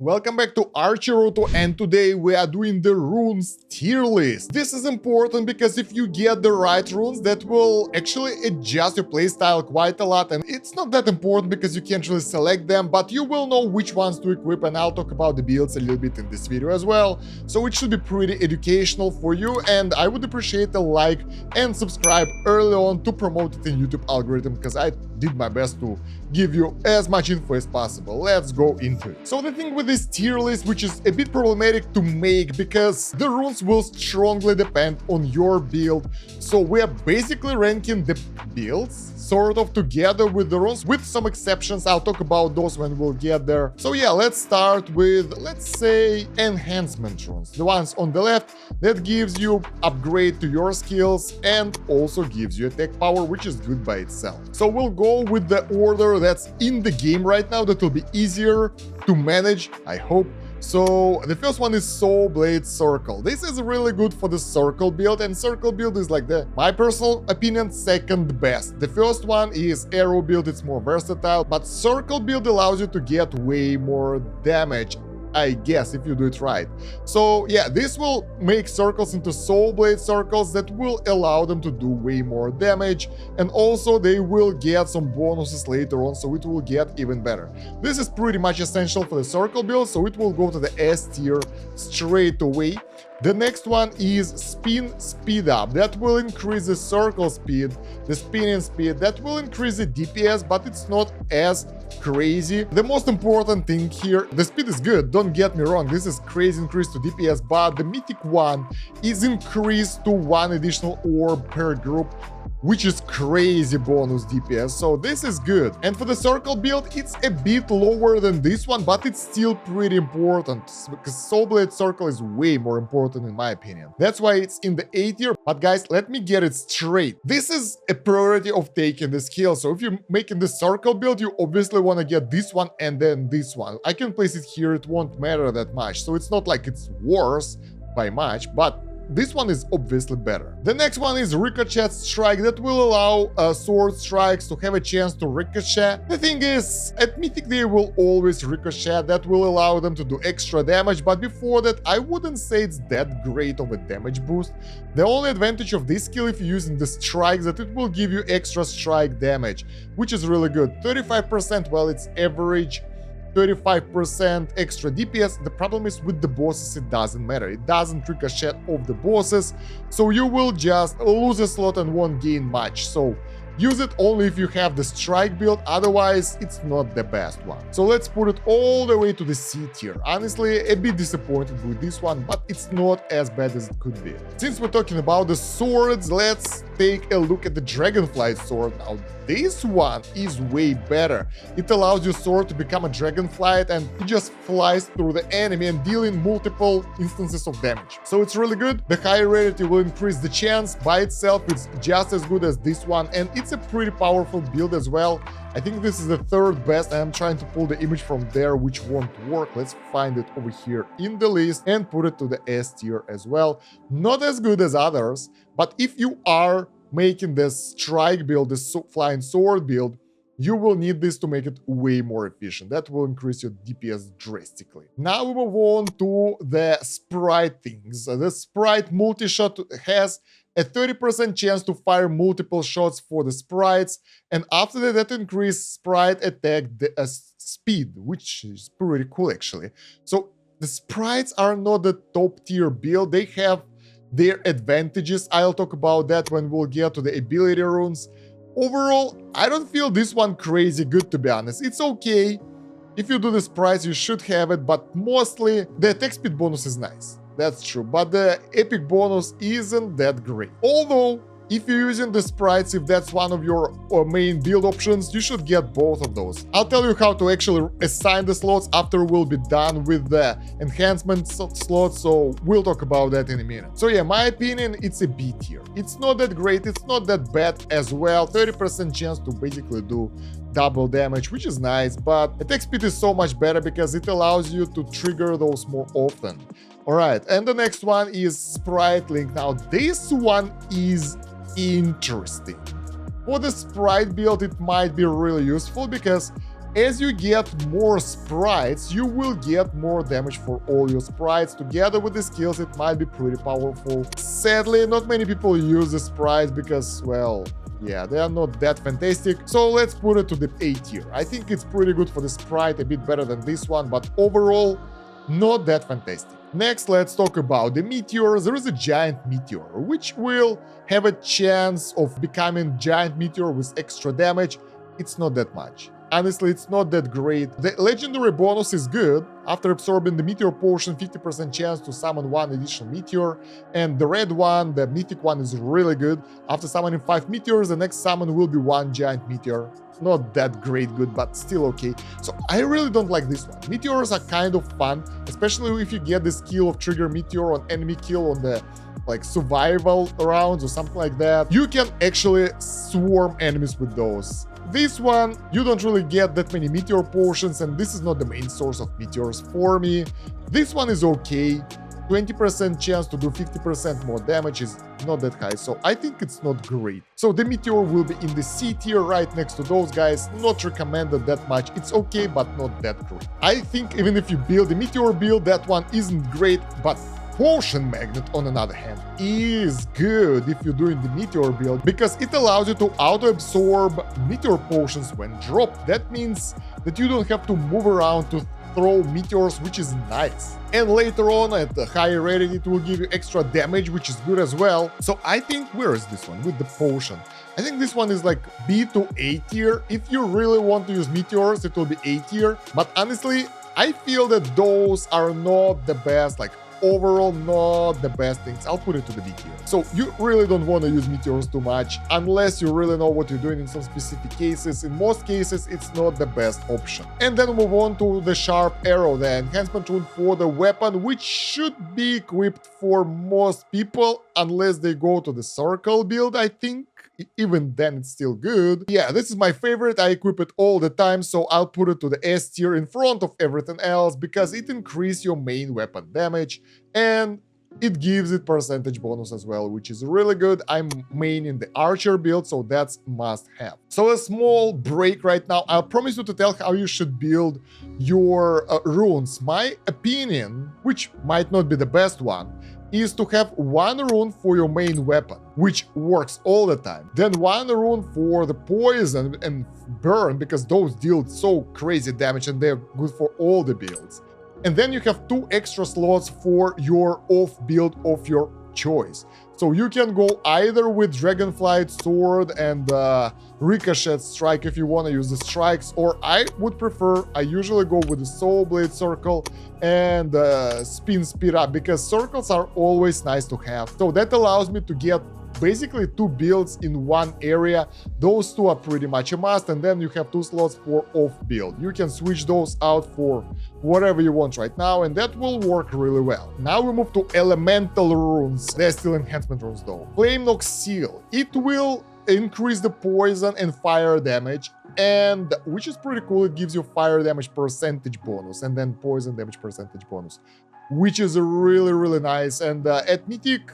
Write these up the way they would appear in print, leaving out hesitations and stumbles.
Welcome back to Archero, and today we are doing the runes tier list. This is important because if you get the right runes, that will actually adjust your playstyle quite a lot, and it's not that important because you can't really select them, but you will know which ones to equip, and I'll talk about the builds a little bit in this video as well, so it should be pretty educational for you, and I would appreciate a like and subscribe early on to promote it in YouTube algorithm, because I did my best to give you as much info as possible. Let's go into it. So the thing with this tier list, which is a bit problematic to make because the runes will strongly depend on your build. So we are basically ranking the builds sort of together with the runes, with some exceptions. I'll talk about those when we'll get there. So yeah, let's start with, let's say, enhancement runes. The ones on the left that gives you upgrade to your skills and also gives you attack power, which is good by itself. So we'll go with the order that's in the game right now. That will be easier to manage, I hope. So the first one is Soul Blade Circle. This is really good for the circle build, and circle build is like my personal opinion, second best. The first one is arrow build, it's more versatile, but circle build allows you to get way more damage, I guess, if you do it right. So yeah, this will make circles into Soul Blade circles that will allow them to do way more damage, and also they will get some bonuses later on, so it will get even better. This is pretty much essential for the circle build, so it will go to the S tier straight away. The next one is Spin Speed Up. That will increase the circle speed, the spinning speed. That will increase the DPS, but it's not as crazy. The most important thing here, the speed is good, don't get me wrong, this is crazy increase to DPS, but the mythic one is increased to 1 additional orb per group, which is crazy bonus DPS, so this is good. And for the circle build, it's a bit lower than this one, but it's still pretty important, because Soul Blade Circle is way more important in my opinion. That's why it's in the A tier. But guys, let me get it straight. This is a priority of taking the skill, so if you're making the circle build, you obviously want to get this one and then this one. I can place it here, it won't matter that much, so it's not like it's worse by much, but this one is obviously better. The next one is Ricochet Strike. That will allow sword strikes to have a chance to ricochet. The thing is, at Mythic they will always ricochet. That will allow them to do extra damage, but before that I wouldn't say it's that great of a damage boost. The only advantage of this skill if you're using the strikes, that it will give you extra strike damage, which is really good. 35%, well, it's average. 35% extra DPS. The problem is with the bosses, it doesn't matter. It doesn't ricochet off the bosses, so you will just lose a slot and won't gain much. So use it only if you have the strike build, otherwise it's not the best one. So let's put it all the way to the C tier. Honestly, a bit disappointed with this one, but it's not as bad as it could be. Since we're talking about the swords, let's take a look at the Dragonfly sword. Now this one is way better. It allows your sword to become a dragonfly and it just flies through the enemy and dealing multiple instances of damage. So it's really good. The high rarity will increase the chance. By itself, it's just as good as this one, and it's a pretty powerful build as well. I think this is the third best, and I'm trying to pull the image from there, which won't work. Let's find it over here in the list and put it to the S tier as well. Not as good as others, but if you are making this strike build, this flying sword build, you will need this to make it way more efficient. That will increase your DPS drastically. Now we move on to the sprite things. The sprite multi-shot has a 30% chance to fire multiple shots for the sprites, and after that increase sprite attack speed, which is pretty cool actually. So the sprites are not the top tier build, they have their advantages. I'll talk about that when we'll get to the ability runes. Overall, I don't feel this one crazy good, to be honest. It's okay. If you do the sprites, you should have it, but mostly the attack speed bonus is nice. That's true, but the epic bonus isn't that great. Although, if you're using the sprites, if that's one of your main build options, you should get both of those. I'll tell you how to actually assign the slots after we'll be done with the enhancement slots, so we'll talk about that in a minute. So yeah, my opinion, it's a B tier. It's not that great, it's not that bad as well. 30% chance to basically do double damage, which is nice, but attack speed is so much better because it allows you to trigger those more often. Alright, and the next one is Sprite Link. Now this one is interesting. For the sprite build, it might be really useful because as you get more sprites, you will get more damage for all your sprites. Together with the skills, it might be pretty powerful. Sadly, not many people use the sprites because, well, yeah, they are not that fantastic. So let's put it to the A tier. I think it's pretty good for the sprite, a bit better than this one, but overall, not that fantastic. Next, let's talk about the meteors. There is a giant meteor, which will have a chance of becoming giant meteor with extra damage. It's not that much. Honestly, it's not that great. The legendary bonus is good. After absorbing the meteor potion, 50% chance to summon one additional meteor. And the red one, the mythic one, is really good. After summoning 5 meteors, the next summon will be 1 giant meteor. Not that great good, but still okay. So I really don't like this one. Meteors are kind of fun, especially if you get the skill of trigger meteor on enemy kill on the like survival rounds or something like that. You can actually swarm enemies with those. This one, you don't really get that many meteor potions, and this is not the main source of meteors for me. This one is okay. 20% chance to do 50% more damage is not that high, so I think it's not great. So the meteor will be in the C tier right next to those guys. Not recommended that much. It's okay, but not that great. I think even if you build a meteor build, that one isn't great, but Potion Magnet, on another hand, is good if you're doing the meteor build because it allows you to auto-absorb meteor potions when dropped. That means that you don't have to move around to throw meteors, which is nice. And later on, at the higher rating, it will give you extra damage, which is good as well. So I think, where is this one with the potion? I think this one is like B to A tier. If you really want to use meteors, it will be A tier. But honestly, I feel that those are not the best, like overall not the best things. I'll put it to the B tier. So you really don't want to use meteors too much unless you really know what you're doing in some specific cases. In most cases, it's not the best option. And then move on to the sharp arrow, the enhancement rune for the weapon, which should be equipped for most people unless they go to the circle build, I think. Even then, it's still good. Yeah, this is my favorite. I equip it all the time, so I'll put it to the S tier in front of everything else because it increases your main weapon damage and it gives it percentage bonus as well, which is really good. I'm maining the Archer build, so that's must have. So a small break right now. I'll promise you to tell how you should build your runes. My opinion, which might not be the best one, is to have 1 rune for your main weapon, which works all the time. Then 1 rune for the poison and burn, because those deal so crazy damage and they're good for all the builds. And then you have 2 extra slots for your off build of your choice. So you can go either with Dragonflight Sword and Ricochet Strike if you want to use the strikes, or I would prefer, I usually go with the Soul Blade Circle and Spin Speed Up, because circles are always nice to have. So that allows me to get basically 2 builds in one area. Those 2 are pretty much a must, and then you have 2 slots for off build. You can switch those out for whatever you want right now, and that will work really well. Now we move to elemental runes. They're still enhancement runes though. Flame Knock Seal. It will increase the poison and fire damage, and which is pretty cool. It gives you fire damage percentage bonus and then poison damage percentage bonus, which is really nice. And at Mythic,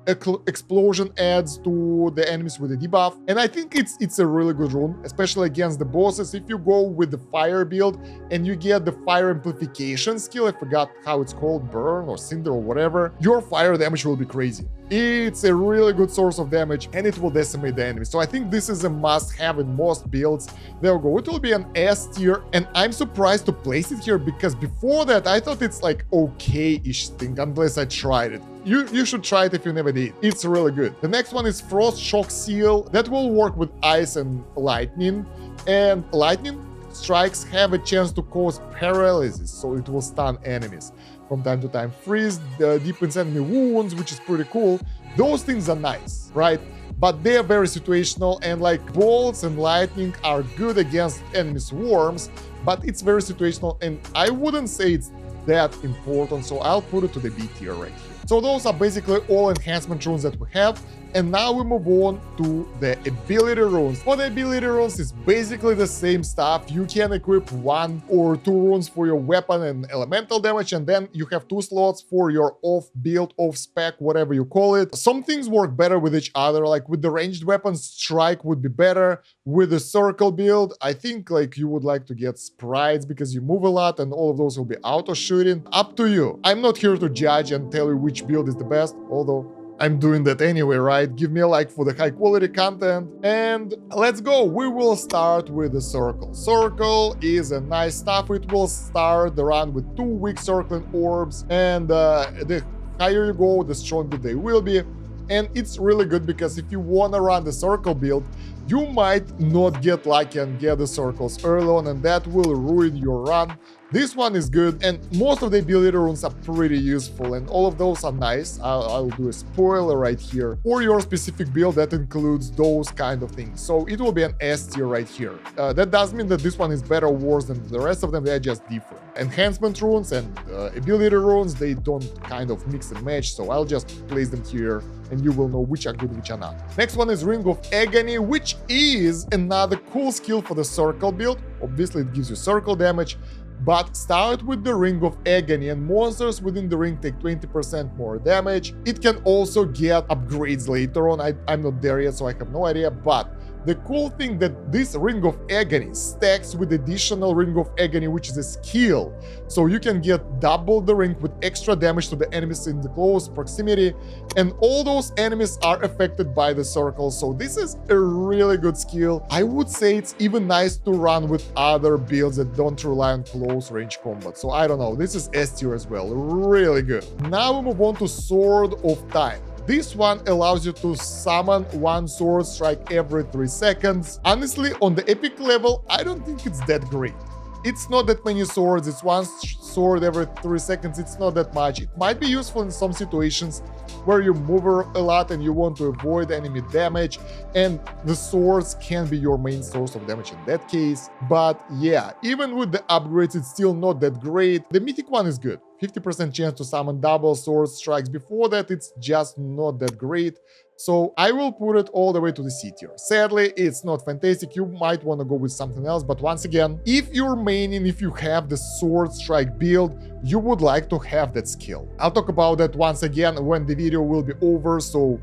Explosion adds to the enemies with a debuff, and I think it's a really good rune, especially against the bosses. If you go with the fire build and you get the fire amplification skill, I forgot how it's called, burn or cinder or whatever, your fire damage will be crazy. It's a really good source of damage and it will decimate the enemy. So I think this is a must-have in most builds. There we go. It will be an S tier, and I'm surprised to place it here because before that I thought it's like okay-ish thing unless I tried it. You should try it if you never did. It's really good. The next one is Frost Shock Seal. That will work with ice and lightning. And lightning strikes have a chance to cause paralysis, so it will stun enemies from time to time. Freeze deepens enemy wounds, which is pretty cool. Those things are nice, right? But they are very situational, and like bolts and lightning are good against enemy swarms, but it's very situational, and I wouldn't say it's that important, so I'll put it to the B tier right here. So those are basically all enhancement runes that we have. And now we move on to the ability runes. For the ability runes, it's basically the same stuff. You can equip 1 or 2 runes for your weapon and elemental damage, and then you have 2 slots for your off build, off spec, whatever you call it. Some things work better with each other, like with the ranged weapons, strike would be better. With the circle build, I think like you would like to get sprites because you move a lot and all of those will be auto shooting. Up to you. I'm not here to judge and tell you which build is the best, although I'm doing that anyway, right? Give me a like for the high quality content. And let's go. We will start with the circle. Circle is a nice stuff. It will start the run with 2 weak circling orbs. And the higher you go, the stronger they will be. And it's really good because if you want to run the circle build, you might not get lucky and get the circles early on, and that will ruin your run. This one is good, and most of the ability runes are pretty useful, and all of those are nice. I'll do a spoiler right here. For your specific build, that includes those kind of things. So it will be an S tier right here. That doesn't mean that this one is better or worse than the rest of them, they're just different. Enhancement runes and ability runes, they don't kind of mix and match, so I'll just place them here, and you will know which are good, which are not. Next one is Ring of Agony, which is another cool skill for the circle build. Obviously, it gives you circle damage. But start with the Ring of Agony, and monsters within the ring take 20% more damage. It can also get upgrades later on. I'm not there yet, so I have no idea. But the cool thing that this Ring of Agony stacks with additional Ring of Agony, which is a skill. So you can get double the ring with extra damage to the enemies in the close proximity. And all those enemies are affected by the circle. So this is a really good skill. I would say it's even nice to run with other builds that don't rely on close range combat. So I don't know. This is S tier as well. Really good. Now we move on to Sword of Time. This one allows you to summon 1 sword strike every 3 seconds. Honestly, on the epic level, I don't think it's that great. It's not that many swords, it's 1 sword every 3 seconds, it's not that much. It might be useful in some situations where you move a lot and you want to avoid enemy damage, and the swords can be your main source of damage in that case. But yeah, even with the upgrades, it's still not that great. The mythic one is good. 50% chance to summon double sword strikes. Before that, it's just not that great. So I will put it all the way to the C tier. Sadly, it's not fantastic. You might want to go with something else. But once again, if you're maining, if you have the sword strike build, you would like to have that skill. I'll talk about that once again when the video will be over. So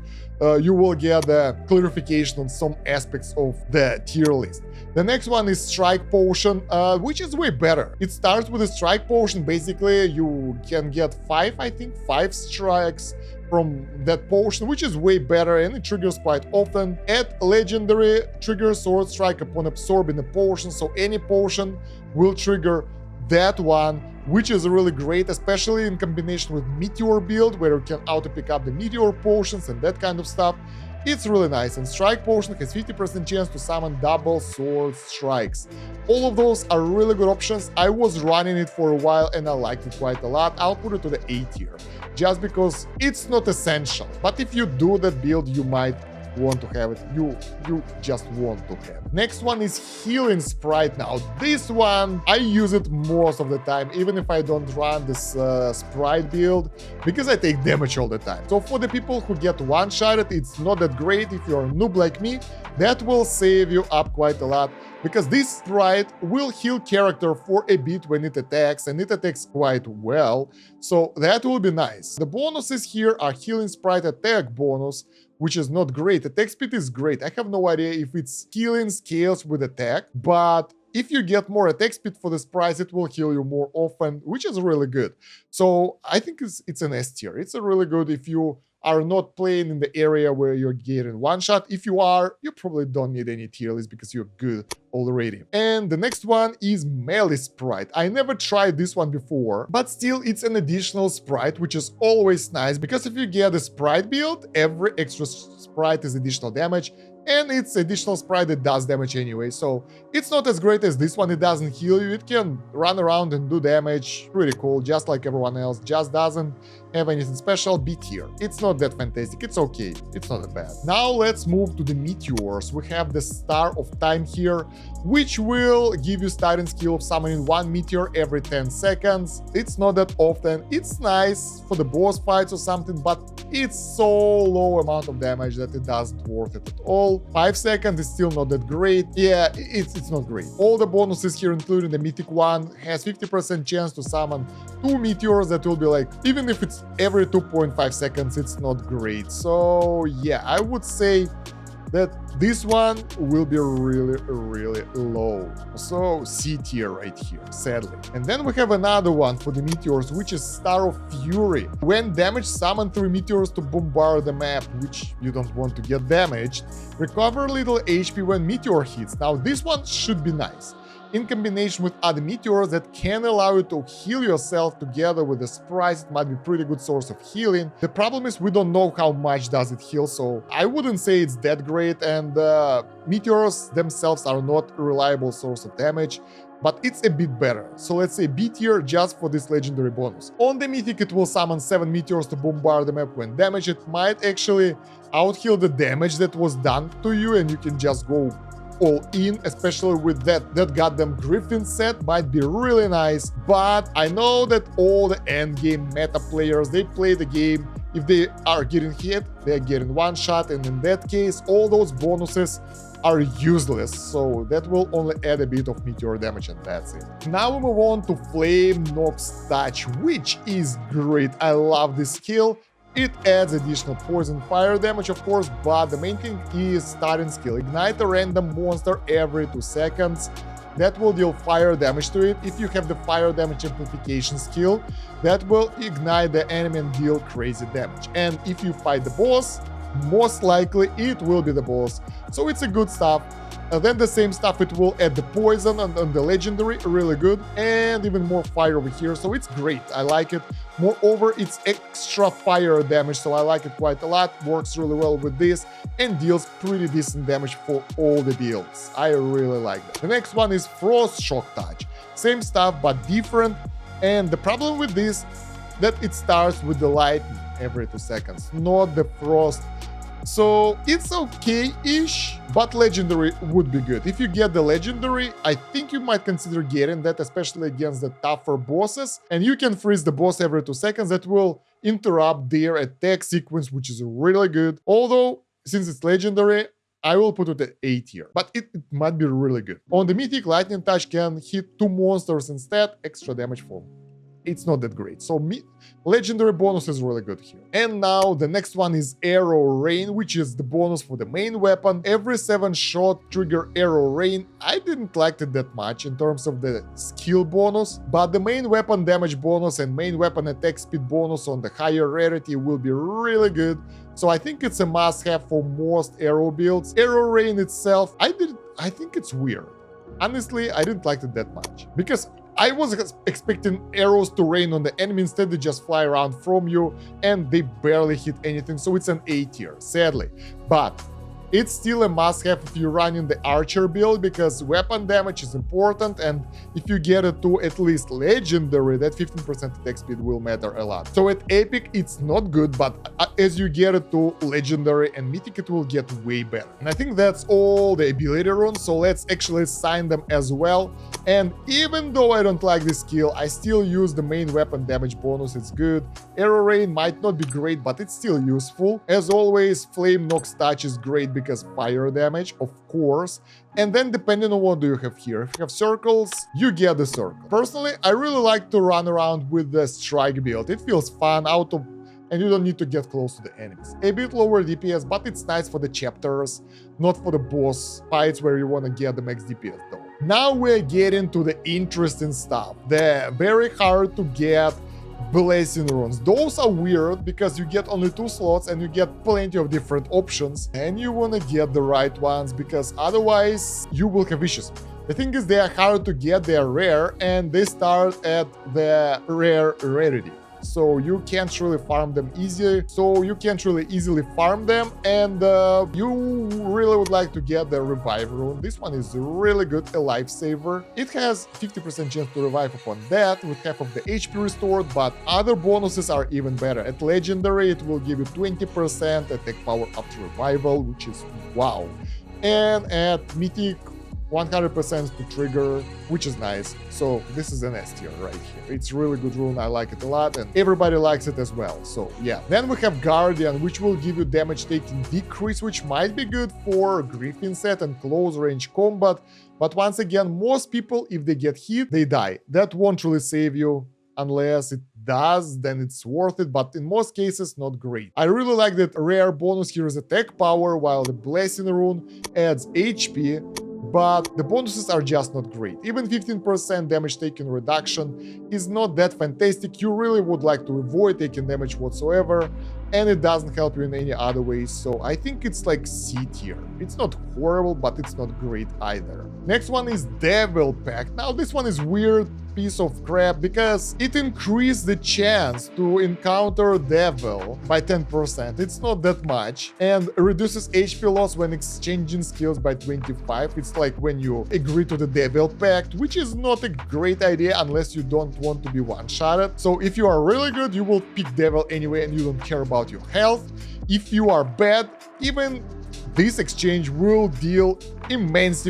you will get the clarification on some aspects of the tier list. The next one is Strike Potion, which is way better. It starts with a Strike Potion. Basically, you can get 5 strikes from that potion, which is way better, and it triggers quite often. At legendary, trigger sword strike upon absorbing a potion, so any potion will trigger that one, which is really great, especially in combination with Meteor build, where you can auto pick up the Meteor potions and that kind of stuff. It's really nice, and Strike Potion has 50% chance to summon double sword strikes. All of those are really good options. I was running it for a while and I liked it quite a lot. I'll put it to the A tier, just because it's not essential. But if you do that build, you might want to have it. You just want to have it. Next one is Healing Sprite. Now this one I use it most of the time, even if I don't run this sprite build, because I take damage all the time. So for the people who get one-shotted, it's not that great. If you're a noob like me, that will save you up quite a lot, because this sprite will heal character for a bit when it attacks, and it attacks quite well, so that will be nice. The bonuses here are Healing Sprite attack bonus, which is not great. Attack speed is great. I have no idea if it's healing scales with attack, but if you get more attack speed for this price, it will heal you more often, which is really good. So I think it's an S tier. It's a really good if you are not playing in the area where you're getting one shot. If you are, you probably don't need any tier list because you're good already. And the next one is Melee Sprite. I never tried this one before, but still it's an additional sprite, which is always nice, because if you get a sprite build, every extra sprite is additional damage, and it's additional sprite that does damage anyway, so it's not as great as this one. It doesn't heal you, it can run around and do damage, pretty cool, just like everyone else, just doesn't have anything special. B tier. It's not that fantastic, it's okay, it's not that bad. Now let's move to the meteors. We have the Star of Time here, which will give you starting skill of summoning one meteor every 10 seconds. It's not that often, it's nice for the boss fights or something, but it's so low amount of damage that it doesn't worth it at all. 5 seconds is still not that great. Yeah, it's not great. All the bonuses here, including the mythic one, has 50% chance to summon 2 meteors. That will be like, even if it's every 2.5 seconds, it's not great. So yeah, I would say that this one will be really low. So C tier right here, sadly. And then we have another one for the meteors, which is Star of Fury. When damaged, summon 3 meteors to bombard the map, which you don't want to get damaged. Recover little HP when meteor hits. Now this one should be nice, in combination with other meteors that can allow you to heal yourself together with the sprites. It might be a pretty good source of healing. The problem is we don't know how much does it heal, so I wouldn't say it's that great, and meteors themselves are not a reliable source of damage, but it's a bit better. So let's say B tier just for this legendary bonus. On the mythic, it will summon 7 meteors to bombard the map when damaged. It might actually out-heal the damage that was done to you, and you can just go all in, especially with that goddamn Griffin set. Might be really nice, but I know that all the end game meta players, they play the game, if they are getting hit, they're getting one shot, and in that case all those bonuses are useless, so that will only add a bit of meteor damage, and that's it. Now we move on to Flame Nox Touch, which is great. I love this skill. It adds additional poison fire damage, of course, but the main thing is starting skill. Ignite a random monster every 2 seconds. That will deal fire damage to it. If you have the fire damage amplification skill, that will ignite the enemy and deal crazy damage. And if you fight the boss, most likely it will be the boss. So it's a good stuff. Then the same stuff, it will add the poison on the legendary, really good, and even more fire over here, so it's great. I like it. Moreover, it's extra fire damage, so I like it quite a lot. Works really well with this and deals pretty decent damage for all the builds. I really like that. The next one is Frost Shock Touch. Same stuff but different, and the problem with this, that it starts with the lightning every 2 seconds, not the frost. So it's okay-ish, but legendary would be good. If you get the legendary, I think you might consider getting that, especially against the tougher bosses. And you can freeze the boss every 2 seconds. That will interrupt their attack sequence, which is really good. Although, since it's legendary, I will put it at A tier, but it might be really good. On the mythic, Lightning Touch can hit 2 monsters instead, extra damage for them. It's not that great, so legendary bonus is really good here. And now the next one is Arrow Rain, which is the bonus for the main weapon. Every 7 shot trigger Arrow Rain. I didn't like it that much in terms of the skill bonus, but the main weapon damage bonus and main weapon attack speed bonus on the higher rarity will be really good. So I think it's a must-have for most arrow builds. Arrow Rain itself, I think it's weird. Honestly, I didn't like it that much, because I was expecting arrows to rain on the enemy. Instead, they just fly around from you and they barely hit anything, so it's an A tier, sadly. But it's still a must-have if you're running the Archer build, because weapon damage is important, and if you get it to at least legendary, that 15% attack speed will matter a lot. So at epic, it's not good, but as you get it to legendary and mythic, it will get way better. And I think that's all the ability runes, so let's actually assign them as well. And even though I don't like this skill, I still use the main weapon damage bonus. It's good. Arrow Rain might not be great, but it's still useful. As always, Flame Nox Touch is great because fire damage, of course. And then depending on what do you have here, if you have circles, you get the circle. Personally, I really like to run around with the strike build. It feels fun, and you don't need to get close to the enemies. A bit lower DPS, but it's nice for the chapters, not for the boss fights where you want to get the max DPS though. Now we're getting to the interesting stuff, the very hard to get blessing runes. Those are weird because you get only 2 slots and you get plenty of different options, and you want to get the right ones because otherwise you will have issues. The thing is, they are hard to get, they are rare, and they start at the rare rarity. so you can't really farm them easily. So you can't really easily farm them, and you really would like to get the revive rune. This one is really good, a lifesaver. It has 50% chance to revive upon death with half of the HP restored, but other bonuses are even better. At legendary, it will give you 20% attack power after revival, which is wow. And at mythic, 100% to trigger, which is nice. So this is an S tier right here. It's really good rune, I like it a lot, and everybody likes it as well. So yeah. Then we have Guardian, which will give you damage taking decrease, which might be good for Griffin set and close range combat. But once again, most people, if they get hit, they die. That won't really save you. Unless it does, then it's worth it, but in most cases, not great. I really like that rare bonus here is attack power, while the blessing rune adds HP, but the bonuses are just not great. Even 15% damage taken reduction is not that fantastic. You really would like to avoid taking damage whatsoever, and it doesn't help you in any other ways, so I think it's like C tier. It's not horrible, but it's not great either. Next one is Devil Pact. Now this one is weird piece of crap because it increased the chance to encounter devil by 10%. It's not that much, and reduces HP loss when exchanging skills by 25. It's like when you agree to the Devil Pact, which is not a great idea unless you don't want to be one-shotted. So if you are really good, you will pick devil anyway and you don't care about your health. If you are bad, even this exchange will deal immense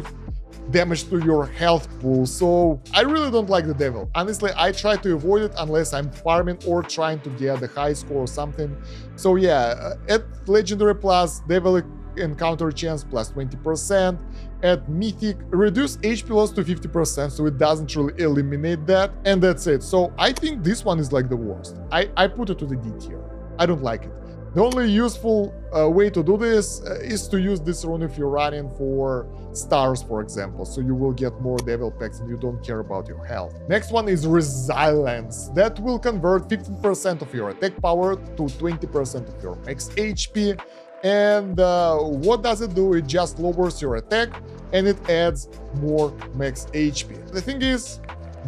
damage to your health pool, so I really don't like the devil. Honestly, I try to avoid it unless I'm farming or trying to get a high score or something. So yeah, at legendary plus, devil encounter chance plus 20%. At mythic, reduce HP loss to 50%, so it doesn't really eliminate that, and that's it. So I think this one is like the worst. I put it to the D tier. I don't like it. The only useful way to do this is to use this rune if you're running for stars, for example, so you will get more devil packs and you don't care about your health. Next one is Resilience. That will convert 15% of your attack power to 20% of your max HP. And what does it do? It just lowers your attack and it adds more max HP. The thing is,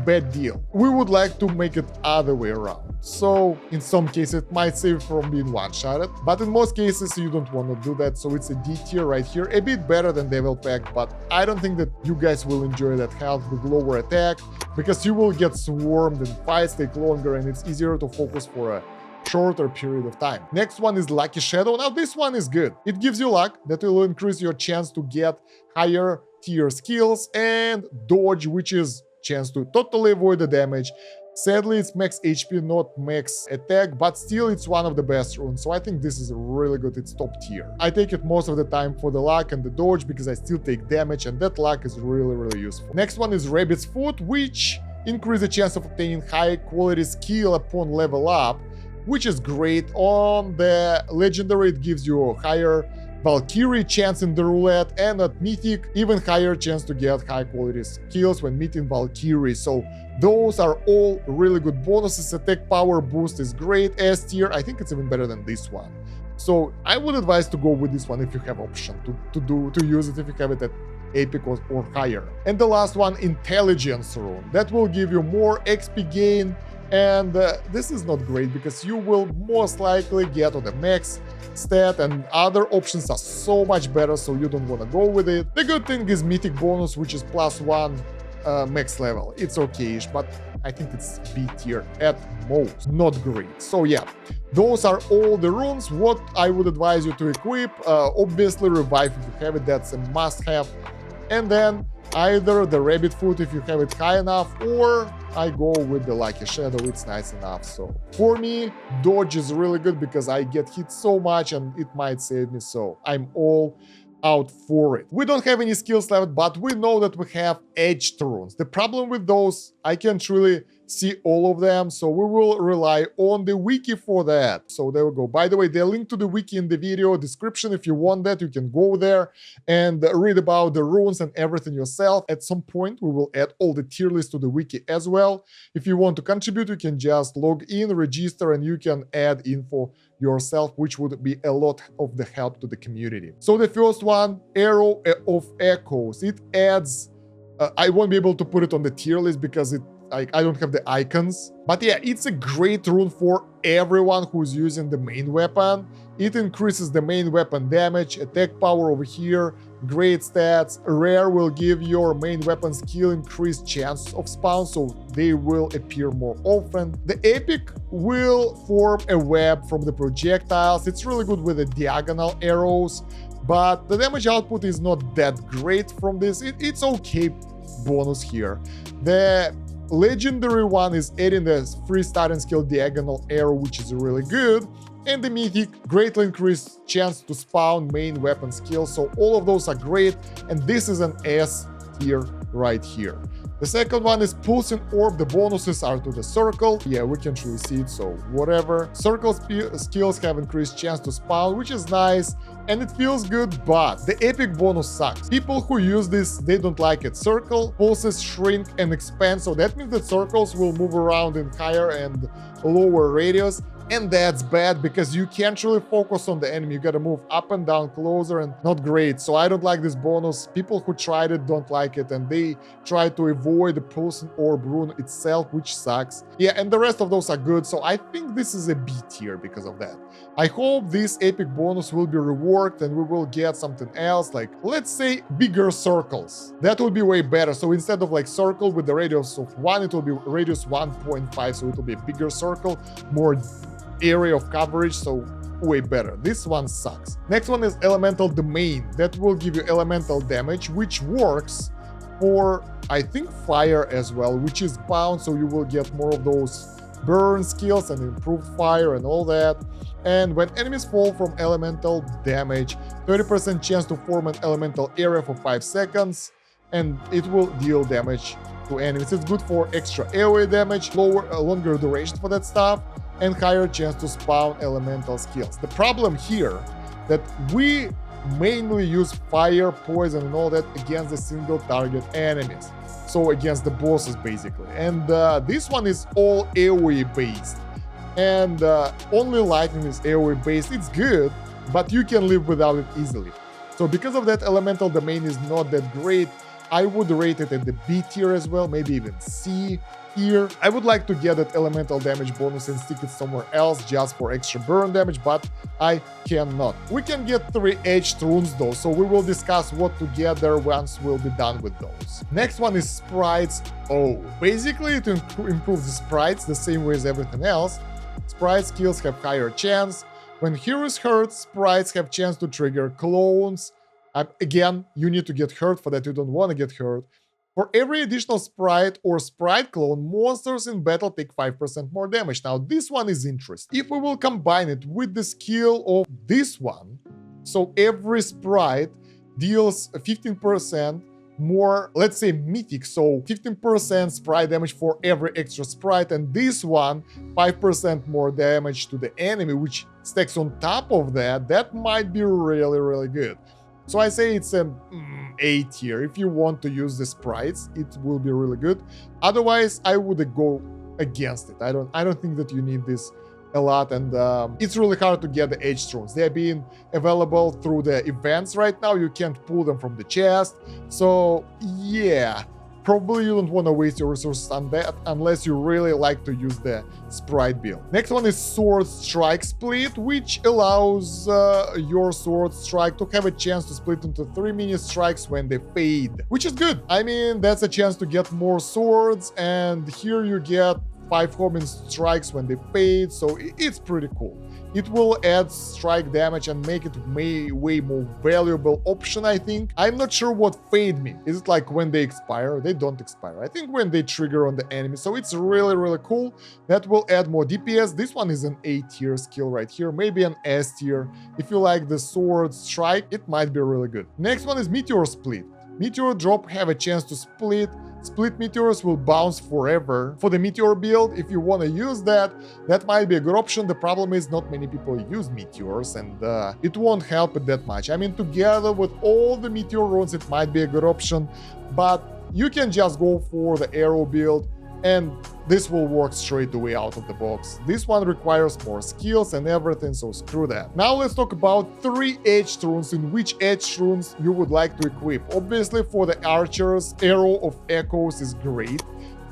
bad deal. We would like to make it other way around. So in some cases it might save from being one-shotted, but in most cases you don't want to do that, so it's a D tier right here, a bit better than Devil Pact, but I don't think that you guys will enjoy that health with lower attack, because you will get swarmed and fights take longer and it's easier to focus for a shorter period of time. Next one is Lucky Shadow. Now this one is good. It gives you luck that will increase your chance to get higher tier skills, and dodge, which is chance to totally avoid the damage. Sadly, it's max HP, not max attack, but still it's one of the best runes, so I think this is really good. It's top tier. I take it most of the time for the luck and the dodge because I still take damage, and that luck is really useful. Next one is Rabbit's Foot, which increases the chance of obtaining high quality skill upon level up, which is great. On the legendary, it gives you a higher Valkyrie chance in the roulette, and at mythic, even higher chance to get high quality skills when meeting Valkyrie. So those are all really good bonuses. Attack power boost is great. S tier, I think it's even better than this one. So I would advise to go with this one if you have option to use it if you have it at epic or higher. And the last one, Intelligence rune. That will give you more XP gain, and this is not great because you will most likely get on the max stat, and other options are so much better, so you don't want to go with it. The good thing is mythic bonus, which is +1 max level. It's okay-ish, but I think it's B tier at most, not great. So yeah, those are all the runes. What I would advise you to equip, obviously revive if you have it, that's a must-have, and then either the Rabbit Foot if you have it high enough, or I go with the Lucky Shadow, it's nice enough. So for me, dodge is really good because I get hit so much and it might save me, so I'm all out for it. We don't have any skills left, but we know that we have edged runes. The problem with those, I can't really see all of them, so we will rely on the wiki for that. So there we go. By the way, the link to the wiki in the video description. If you want that, you can go there and read about the runes and everything yourself. At some point, we will add all the tier lists to the wiki as well. If you want to contribute, you can just log in, register, and you can add info yourself, which would be a lot of the help to the community. So the first one, Arrow of Echoes. It adds, I won't be able to put it on the tier list because it I don't have the icons. But yeah, it's a great rune for everyone who's using the main weapon. It increases the main weapon damage, attack power over here, great stats. Rare will give your main weapon skill increased chance of spawn, so they will appear more often. The epic will form a web from the projectiles. It's really good with the diagonal arrows, but the damage output is not that great from this. It's okay bonus here. The legendary one is adding the free starting skill diagonal arrow, which is really good. And the mythic greatly increased chance to spawn main weapon skill. So all of those are great, and this is an S tier right here. The second one is pulsing orb. The bonuses are to the circle. Yeah, we can't really see it, so whatever. Circle skills have increased chance to spawn, which is nice, and it feels good, but the epic bonus sucks. People who use this, they don't like it. Circle pulses shrink and expand, so that means that circles will move around in higher and lower radius. And that's bad because you can't really focus on the enemy. You gotta move up and down closer, and not great. So I don't like this bonus. People who tried it don't like it, and they try to avoid the pulsing orb rune itself, which sucks. Yeah, and the rest of those are good. So I think this is a B tier because of that. I hope this epic bonus will be reworked and we will get something else, like let's say bigger circles. That would be way better. So instead of like circle with the radius of 1, it will be radius 1.5. So it will be a bigger circle, more area of coverage, so way better. This one sucks. Next one is elemental domain. That will give you elemental damage, which works for I think fire as well, which is bound, so you will get more of those burn skills and improved fire and all that. And when enemies fall from elemental damage, 30% chance to form an elemental area for 5 seconds, and it will deal damage to enemies. It's good for extra AoE damage, longer duration for that stuff, and higher chance to spawn elemental skills. The problem here that we mainly use fire, poison, and all that against the single target enemies. So against the bosses basically. And this one is all AoE based. And only lightning is AoE based. It's good, but you can live without it easily. So because of that, elemental domain is not that great. I would rate it at the B tier as well, maybe even C tier. I would like to get that elemental damage bonus and stick it somewhere else just for extra burn damage, but I cannot. We can get 3 edged runes though, so we will discuss what to get there once we'll be done with those. Next one is sprites. Oh, basically to improve the sprites the same way as everything else. Sprite skills have higher chance. When hero is hurt, sprites have chance to trigger clones. Again, you need to get hurt for that, you don't want to get hurt. For every additional sprite or sprite clone, monsters in battle take 5% more damage. Now, this one is interesting. If we will combine it with the skill of this one, so every sprite deals 15% more, let's say mythic, so 15% sprite damage for every extra sprite, and this one 5% more damage to the enemy, which stacks on top of that. That might be really, really good. So I say it's an A tier. If you want to use the sprites, it will be really good. Otherwise, I would go against it. I don't think that you need this a lot, and it's really hard to get the edge runes. They're being available through the events right now. You can't pull them from the chest. So yeah, probably you don't want to waste your resources on that unless you really like to use the sprite build. Next one is sword strike split, which allows your sword strike to have a chance to split into 3 mini strikes when they fade, which is good. I mean, that's a chance to get more swords, and here you get 5 homing strikes when they fade, so it's pretty cool. It will add strike damage and make it way more valuable option, I think. I'm not sure what fade means. Is it like when they expire? They don't expire. I think when they trigger on the enemy. So it's really, really cool. That will add more DPS. This one is an A tier skill right here, maybe an S tier. If you like the sword strike, it might be really good. Next one is meteor split. Meteor drop have a chance to split. Split meteors will bounce forever. For the meteor build, if you want to use that, that might be a good option. The problem is not many people use meteors, and it won't help it that much. I mean, together with all the meteor runes, it might be a good option, but you can just go for the arrow build, and this will work straight away out of the box. This one requires more skills and everything, so screw that. Now let's talk about 3 edged runes, in which edged runes you would like to equip. Obviously, for the archers, Arrow of Echoes is great.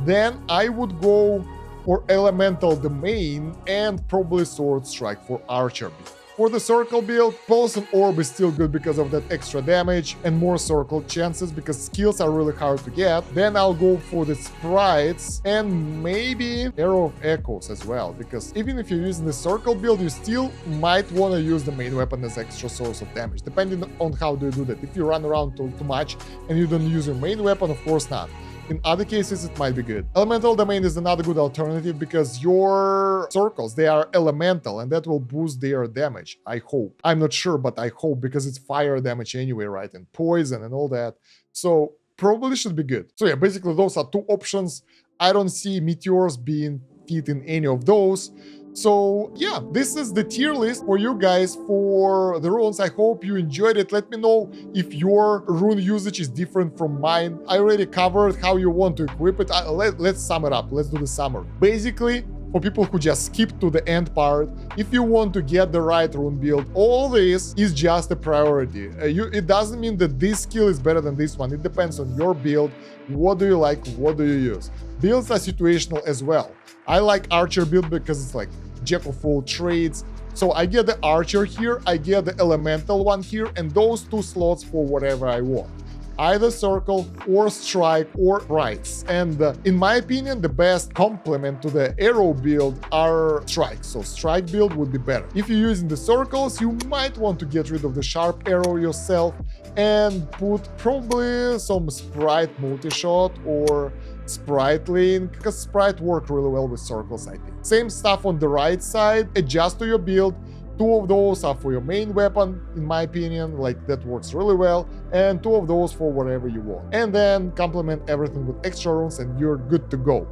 then I would go for Elemental Domain and probably Sword Strike for Archer build. For the circle build, Pulse and Orb is still good because of that extra damage and more circle chances because skills are really hard to get. Then I'll go for the Sprites and maybe Arrow of Echoes as well, because even if you're using the circle build, you still might want to use the main weapon as extra source of damage, depending on how do you do that. If you run around too much and you don't use your main weapon, of course not. In other cases, it might be good. Elemental Domain is another good alternative because your circles, they are elemental and that will boost their damage, I hope. I'm not sure, but I hope because it's fire damage anyway, right? And poison and all that. So probably should be good. So yeah, basically those are two options. I don't see Meteors being fit in any of those. So yeah, this is the tier list for you guys for the runes. I hope you enjoyed it. Let me know if your rune usage is different from mine. I already covered how you want to equip it. Let's sum it up. Let's do the summary. Basically, for people who just skip to the end part, if you want to get the right rune build, all this is just a priority. It doesn't mean that this skill is better than this one. It depends on your build. What do you like? What do you use? Builds are situational as well. I like Archer build because it's like jack of all trades. So I get the Archer here, I get the Elemental one here, and those two slots for whatever I want. Either circle or strike or sprites. And in my opinion, the best complement to the arrow build are strikes. So strike build would be better. If you're using the circles, you might want to get rid of the sharp arrow yourself and put probably some sprite multi-shot or sprite lane, because sprite work really well with circles, I think. Same stuff on the right side, adjust to your build. Two of those are for your main weapon, in my opinion, like that works really well, and two of those for whatever you want. And then complement everything with extra runes and you're good to go.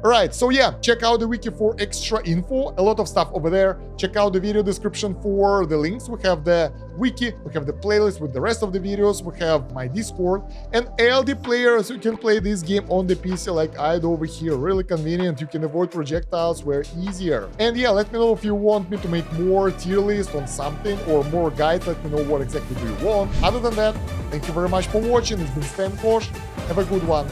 Alright, so yeah, check out the wiki for extra info, a lot of stuff over there. Check out the video description for the links. We have the wiki, we have the playlist with the rest of the videos, we have my Discord, and ALD players who can play this game on the PC like I do over here. Really convenient, you can avoid projectiles way easier. And yeah, let me know if you want me to make more tier lists on something or more guides. Let me know what exactly do you want. Other than that, thank you very much for watching. It's been Kosh. Have a good one.